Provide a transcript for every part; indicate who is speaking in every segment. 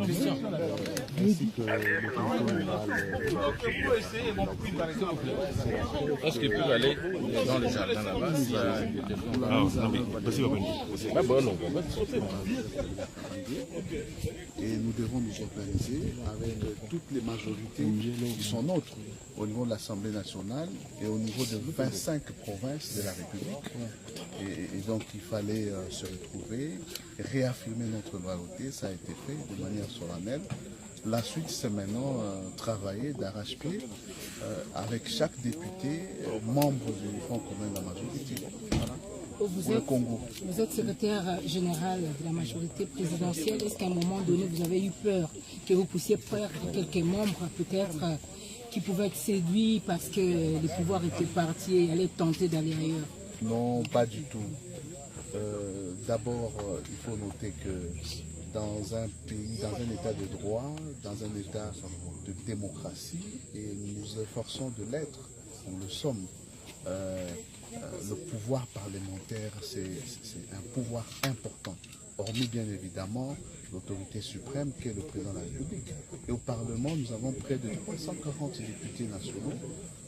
Speaker 1: Christian.
Speaker 2: Ainsi que
Speaker 1: Est-ce qu'ils peuvent aller dans le jardin là-bas?
Speaker 2: Et nous devons nous organiser avec toutes les majorités qui sont nôtres au niveau de l'Assemblée nationale et au niveau de 25 provinces de la République. Et donc il fallait se retrouver, réaffirmer notre loyauté, ça a été fait de manière solennelle. La suite, c'est maintenant travailler d'arrache-pied avec chaque député, membre du Front commun de la majorité. Voilà.
Speaker 3: Vous êtes secrétaire général de la majorité présidentielle. Est-ce qu'à un moment donné, vous avez eu peur que vous puissiez perdre quelques membres, peut-être, qui pouvaient être séduits parce que le pouvoir était parti et allaient tenter d'aller ailleurs?
Speaker 2: Non, pas du tout. D'abord, il faut noter que dans un pays, dans un état de droit, dans un état de démocratie, et nous nous efforçons de l'être, nous le sommes. Le pouvoir parlementaire, c'est un pouvoir important, hormis bien évidemment l'autorité suprême qui est le président de la République. Et au Parlement, nous avons près de 340 députés nationaux.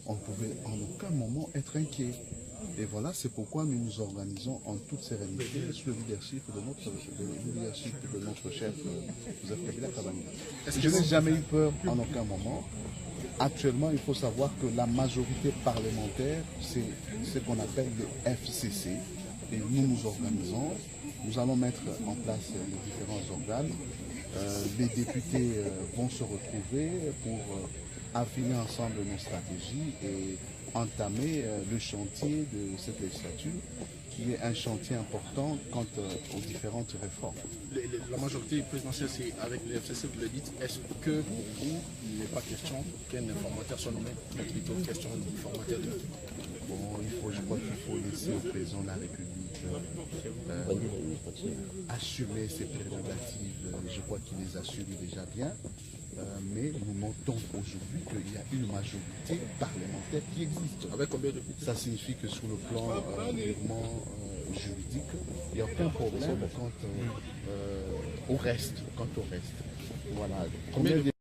Speaker 2: On ne pouvait en aucun moment être inquiet. Et voilà, c'est pourquoi nous nous organisons en toute sérénité sous le leadership de notre chef, Joseph Kabila Kabange. Je n'ai jamais eu peur en aucun moment. Actuellement, il faut savoir que la majorité parlementaire, c'est ce qu'on appelle le FCC. Et nous nous organisons, nous allons mettre en place les différents organes. Les députés vont se retrouver pour affiner ensemble nos stratégies et entamer le chantier de cette législature, qui est un chantier important quant aux différentes réformes.
Speaker 4: La majorité présidentielle, c'est avec le FCC, vous le dites. Est-ce que pour vous, il n'est pas question qu'un informateur soit nommé, mais plutôt question d'informateur?
Speaker 2: Bon, je crois qu'il faut laisser au président de la République assumer ses prérogatives. Je crois qu'il les assume déjà bien. Mais nous notons aujourd'hui qu'il y a une majorité parlementaire qui existe.
Speaker 4: Avec combien de députés?
Speaker 2: Ça signifie que sur le plan purement juridique, il n'y a aucun problème quant au reste. Voilà.